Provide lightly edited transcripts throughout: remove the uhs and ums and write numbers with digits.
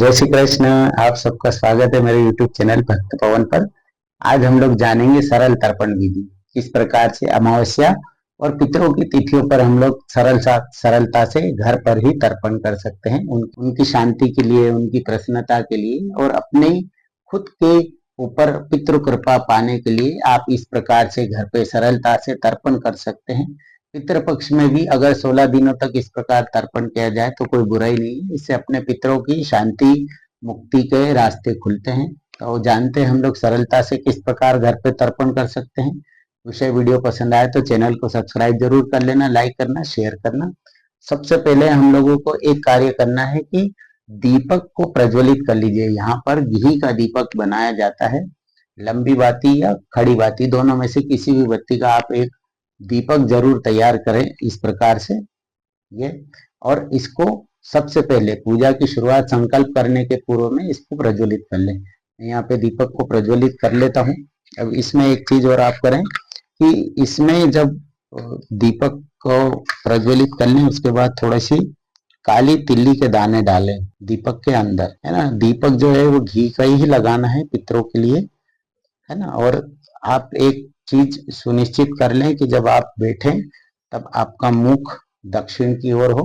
जय श्री कृष्ण। आप सबका स्वागत है मेरे YouTube चैनल भक्त पवन पर। आज हम लोग जानेंगे सरल तर्पण विधि, किस प्रकार से अमावस्या और पितरों की तिथियों पर हम लोग सरलता से घर पर ही तर्पण कर सकते हैं, उनकी शांति के लिए, उनकी प्रसन्नता के लिए और अपने खुद के ऊपर पितृ कृपा पाने के लिए आप इस प्रकार से घर पे सरलता से तर्पण कर सकते हैं। पितृपक्ष में भी अगर 16 दिनों तक इस प्रकार तर्पण किया जाए तो कोई बुराई नहीं है। इससे अपने पितरों की शांति मुक्ति के रास्ते खुलते हैं। तो जानते हैं हम लोग सरलता से किस प्रकार घर पे तर्पण कर सकते हैं। विषय वीडियो पसंद आए तो चैनल को सब्सक्राइब जरूर कर लेना, लाइक करना, शेयर करना। सबसे पहले हम लोगों को एक कार्य करना है कि दीपक को प्रज्वलित कर लीजिए। यहाँ पर घी का दीपक बनाया जाता है। लंबी बाती या खड़ी बाती दोनों में से किसी भी बत्ती का आप एक दीपक जरूर तैयार करें इस प्रकार से ये। और इसको सबसे पहले पूजा की शुरुआत संकल्प करने के पूर्व में इसको प्रज्वलित कर लें। यहाँ पे दीपक को प्रज्वलित कर लेता हूँ। अब इसमें एक चीज और आप करें कि इसमें जब दीपक को प्रज्वलित कर लें उसके बाद थोड़ी सी काली तिल्ली के दाने डालें दीपक के अंदर, है ना। दीपक जो है वो घी का ही लगाना है पितरों के लिए, है ना। और आप एक चीज सुनिश्चित कर लें कि जब आप बैठें तब आपका मुख दक्षिण की ओर हो।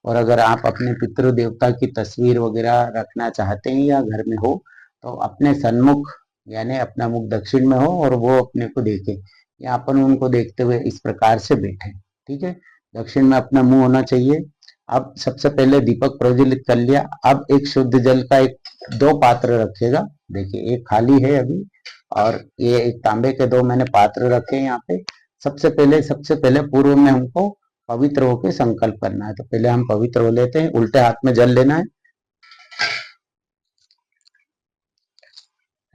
और अगर आप अपने पितृ देवता की तस्वीर वगैरह रखना चाहते हैं या घर में हो तो अपने सन्मुख यानी अपना मुख दक्षिण में हो और वो अपने को देखे या अपन उनको देखते हुए इस प्रकार से बैठे, ठीक है। दक्षिण में अपना मुंह होना चाहिए। अब सबसे पहले दीपक प्रज्वलित कर लिया। अब एक शुद्ध जल का दो पात्र रखेगा। देखिए एक खाली है अभी और ये एक तांबे के दो मैंने पात्र रखे हैं यहाँ पे। सबसे पहले पूर्व में हमको पवित्र होकर संकल्प करना है। तो पहले हम पवित्र हो लेते हैं। उल्टे हाथ में जल लेना है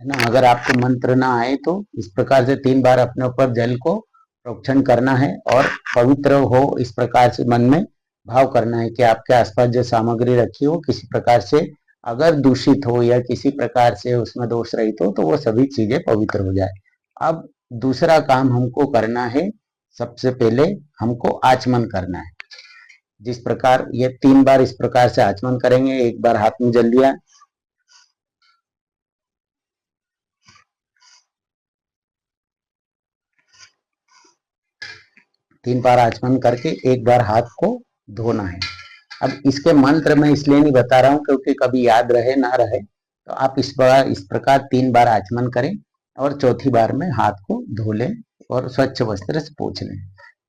ना। अगर आपको मंत्र ना आए तो इस प्रकार से 3 बार अपने ऊपर जल को प्रोक्षण करना है और पवित्र हो इस प्रकार से मन में भाव करना है कि आपके आसपास जो सामग्री रखी हो किसी प्रकार से अगर दूषित हो या किसी प्रकार से उसमें दोष रहित हो तो वो सभी चीजें पवित्र हो जाए। अब दूसरा काम हमको करना है, सबसे पहले हमको आचमन करना है। जिस प्रकार ये 3 बार इस प्रकार से आचमन करेंगे। एक बार हाथ में जल लिया, 3 बार आचमन करके एक बार हाथ को धोना है। अब इसके मंत्र मैं इसलिए नहीं बता रहा हूं क्योंकि कभी याद रहे ना रहे, तो आप इस प्रकार 3 बार आचमन करें और चौथी बार में हाथ को धो लें और स्वच्छ वस्त्र से पोंछ लें।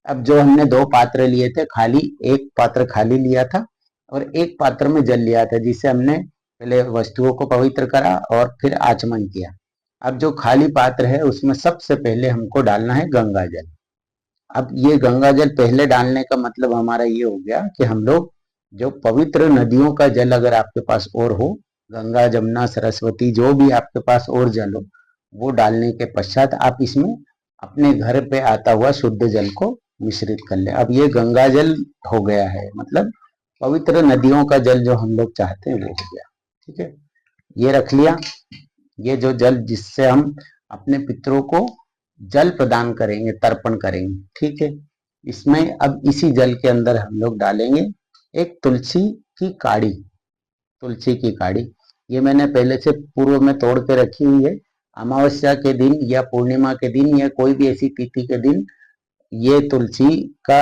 अब जो हमने 2 पात्र लिए थे, खाली एक पात्र खाली लिया था और एक पात्र में जल लिया था जिससे हमने पहले वस्तुओं को पवित्र करा और फिर आचमन किया। अब जो खाली पात्र है उसमें सबसे पहले हमको डालना है गंगा जल। अब ये गंगा जल पहले डालने का मतलब हमारा ये हो गया कि हम लोग जो पवित्र नदियों का जल अगर आपके पास और हो, गंगा जमुना सरस्वती जो भी आपके पास और जल हो, वो डालने के पश्चात आप इसमें अपने घर पे आता हुआ शुद्ध जल को मिश्रित कर ले। अब ये गंगा जल हो गया है, मतलब पवित्र नदियों का जल जो हम लोग चाहते हैं वो हो गया, ठीक है। ये रख लिया। ये जो जल जिससे हम अपने पितरों को जल प्रदान करेंगे, तर्पण करेंगे, ठीक है। इसमें अब इसी जल के अंदर हम लोग डालेंगे एक तुलसी की काड़ी। तुलसी की काड़ी ये मैंने पहले से पूर्व में तोड़ के रखी हुई है। अमावस्या के दिन या पूर्णिमा के दिन या कोई भी ऐसी तिथि के दिन ये तुलसी का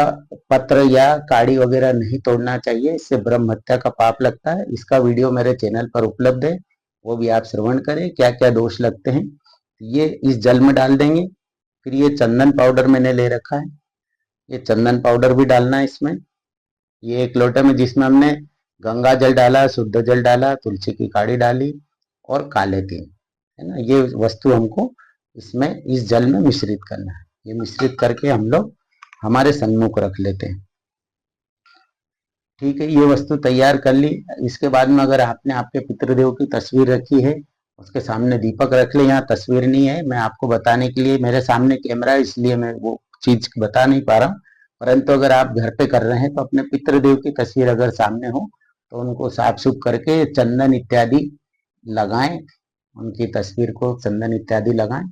पत्र या काड़ी वगैरह नहीं तोड़ना चाहिए। इससे ब्रह्म हत्या का पाप लगता है। इसका वीडियो मेरे चैनल पर उपलब्ध है, वो भी आप श्रवण करें क्या क्या दोष लगते हैं। ये इस जल में डाल देंगे। फिर ये चंदन पाउडर मैंने ले रखा है, ये चंदन पाउडर भी डालना है इसमें। ये एक लोटे में जिसमें हमने गंगा जल डाला, शुद्ध जल डाला, तुलसी की काड़ी डाली और काले तिल, है ना। ये वस्तु हमको इसमें इस जल में मिश्रित करना है। ये मिश्रित करके हम लोग हमारे सन्मुख रख लेते हैं, ठीक है। ये वस्तु तैयार कर ली। इसके बाद में अगर आपने आपके पितृदेव की तस्वीर रखी है उसके सामने दीपक रख ले। यहाँ तस्वीर नहीं है, मैं आपको बताने के लिए मेरे सामने कैमरा है इसलिए मैं वो चीज बता नहीं पा रहा हूँ। परंतु अगर आप घर पे कर रहे हैं तो अपने पितृदेव की तस्वीर अगर सामने हो तो उनको साफ सुफ करके चंदन इत्यादि लगाएं, उनकी तस्वीर को चंदन इत्यादि लगाएं।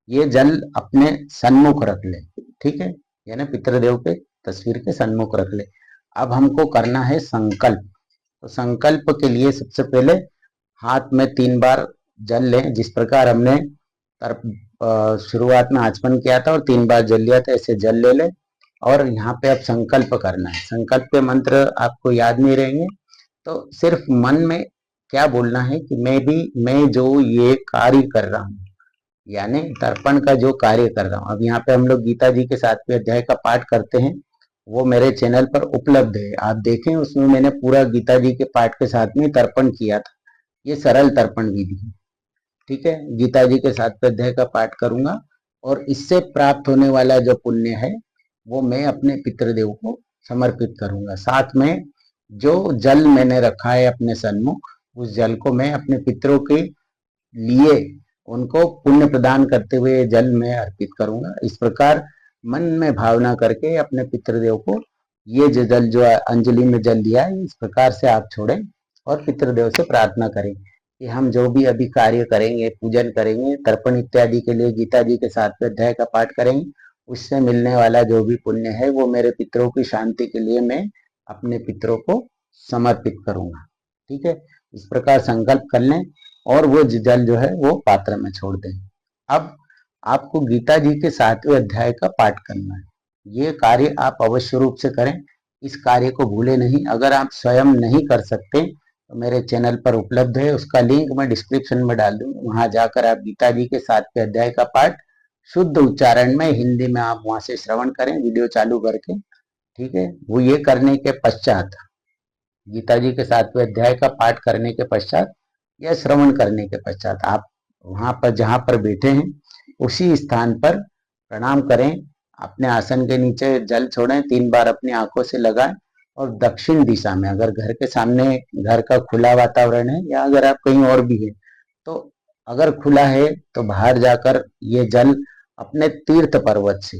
ये जल अपने सन्मुख रख ले, ठीक है, यानी पितृदेव के तस्वीर के सन्मुख रख ले। अब हमको करना है संकल्प। तो संकल्प के लिए सबसे पहले हाथ में 3 बार जल लें, जिस प्रकार हमने शुरुआत में आचमन किया था और 3 बार जल लिया था, ऐसे जल ले लें। और यहाँ पे अब संकल्प करना है। संकल्प के मंत्र आपको याद नहीं रहेंगे तो सिर्फ मन में क्या बोलना है कि मैं जो ये कार्य कर रहा हूँ, यानी तर्पण का जो कार्य कर रहा हूँ। अब यहाँ पे हम लोग गीता जी के 7वें अध्याय का पाठ करते हैं, वो मेरे चैनल पर उपलब्ध है, आप देखें। उसमें मैंने पूरा गीता जी के पाठ के साथ में तर्पण किया था। ये सरल तर्पण विधि है, ठीक है। गीता जी के 7वें अध्याय का पाठ करूंगा और इससे प्राप्त होने वाला जो पुण्य है वो मैं अपने पितृदेव को समर्पित करूंगा। साथ में जो जल मैंने रखा है अपने सन्मुख, उस जल को मैं अपने पितरों के लिए उनको पुण्य प्रदान करते हुए जल में अर्पित करूंगा। इस प्रकार मन में भावना करके अपने पितृदेव को ये जो जल जो अंजलि में जल दिया है, इस प्रकार से आप छोड़ें और पितृदेव से प्रार्थना करें कि हम जो भी अभी कार्य करेंगे, पूजन करेंगे, तर्पण इत्यादि के लिए गीता जी के 7वें अध्याय का पाठ करेंगे, उससे मिलने वाला जो भी पुण्य है वो मेरे पितरों की शांति के लिए मैं अपने पितरों को समर्पित करूंगा, ठीक है। इस प्रकार संकल्प कर लें और वो जल जो है वो पात्र में छोड़ दें। अब आपको गीता जी के 7वें अध्याय का पाठ करना है। ये कार्य आप अवश्य रूप से करें, इस कार्य को भूले नहीं। अगर आप स्वयं नहीं कर सकते तो मेरे चैनल पर उपलब्ध है, उसका लिंक मैं डिस्क्रिप्शन में डाल दूंगा। वहां जाकर आप गीता जी के 7वें अध्याय का पाठ शुद्ध उच्चारण में हिंदी में आप वहां से श्रवण करें, वीडियो चालू करके, ठीक है। वो ये करने के पश्चात, गीता जी के 7वें अध्याय का पाठ करने के पश्चात या श्रवण करने के पश्चात आप वहां पर जहां पर बैठे हैं उसी स्थान पर प्रणाम करें। अपने आसन के नीचे जल छोड़ें, 3 बार अपनी आंखों से लगाएं और दक्षिण दिशा में, अगर घर के सामने घर का खुला वातावरण है या अगर आप कहीं और भी है तो अगर खुला है तो बाहर जाकर ये जल अपने तीर्थ पर्वत से,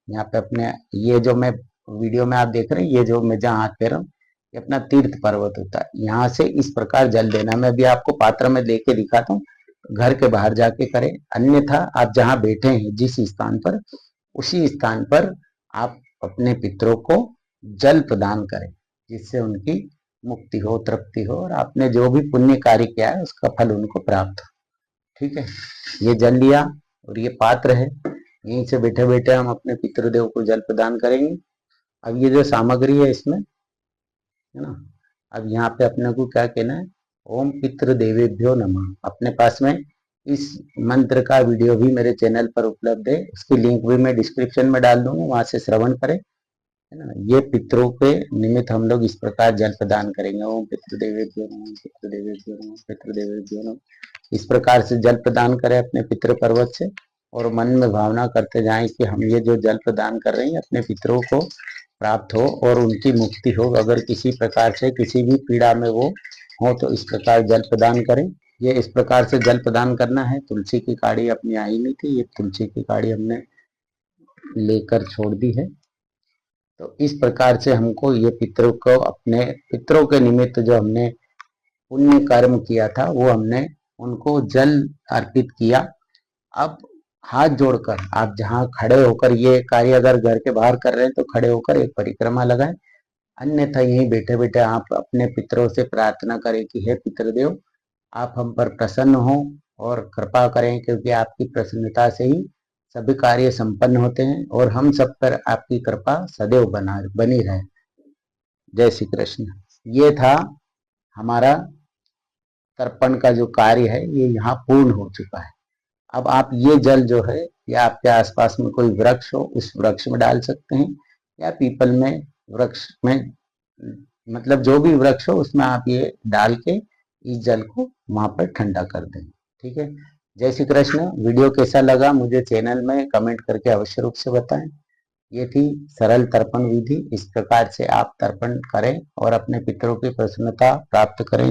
यहाँ पे अपने ये जो मैं वीडियो में आप देख रहे हैं, ये जो मैं जहाँ हाथ फेर रहा हूँ, ये अपना तीर्थ पर्वत होता है, यहाँ से इस प्रकार जल देना। मैं भी आपको पात्र में लेके दिखाता हूँ, घर के बाहर जाके करें। अन्यथा आप जहाँ बैठे हैं जिस स्थान पर, उसी स्थान पर आप अपने पितरों को जल प्रदान करें, जिससे उनकी मुक्ति हो, तृप्ति हो और आपने जो भी पुण्य कार्य किया है उसका फल उनको प्राप्त हो, ठीक है। ये जल लिया और ये पात्र है, यहीं से बैठे बैठे हम अपने पितृदेव को जल प्रदान करेंगे। अब ये जो सामग्री है इसमें, है ना, अब यहाँ पे अपने को क्या कहना है, ओम पितृ देवेभ्यो नमः। अपने पास में इस मंत्र का वीडियो भी मेरे चैनल पर उपलब्ध है, उसकी लिंक भी मैं डिस्क्रिप्शन में डाल दूंगा, वहां से श्रवण करें, है ना। ये पितरों के निमित्त हम लोग इस प्रकार जल प्रदान करेंगे। ओम पितृदेवेभ्यो नमः, पितृदेवेभ्यो नमः, पितृदेवेभ्यो नमः। इस प्रकार से जल प्रदान करें अपने पितृ पर्वत से और मन में भावना करते जाएं कि हम ये जो जल प्रदान कर रहे हैं अपने पितरों को प्राप्त हो और उनकी मुक्ति हो। अगर किसी प्रकार से किसी भी पीड़ा में वो हो तो इस प्रकार जल प्रदान करें। ये इस प्रकार से जल प्रदान करना है। तुलसी की काढ़ी अपनी आई नहीं थी, ये तुलसी की काढ़ी हमने लेकर छोड़ दी है। तो इस प्रकार से हमको ये पितरों को, अपने पितरों के निमित्त जो हमने पुण्य कर्म किया था वो हमने उनको जल अर्पित किया। अब हाथ जोड़कर आप जहाँ खड़े होकर ये कार्य अगर घर के बाहर कर रहे हैं तो खड़े होकर एक परिक्रमा लगाएं, अन्यथा यहीं बैठे बैठे आप अपने पितरों से प्रार्थना करें कि हे पितृदेव, आप हम पर प्रसन्न हो और कृपा करें, क्योंकि आपकी प्रसन्नता से ही सभी कार्य संपन्न होते हैं और हम सब पर आपकी कृपा सदैव बनी रहे। जय श्री कृष्ण। ये था हमारा तर्पण का जो कार्य है, ये यहाँ पूर्ण हो चुका है। अब आप ये जल जो है या आपके आसपास में कोई वृक्ष हो उस वृक्ष में डाल सकते हैं, या पीपल में वृक्ष में, मतलब जो भी वृक्ष हो उसमें आप ये डाल के इस जल को वहां पर ठंडा कर दें, ठीक है। जय श्री कृष्ण। वीडियो कैसा लगा मुझे चैनल में कमेंट करके अवश्य रूप से बताएं। ये थी सरल तर्पण विधि, इस प्रकार से आप तर्पण करें और अपने पितरों की प्रसन्नता प्राप्त करें।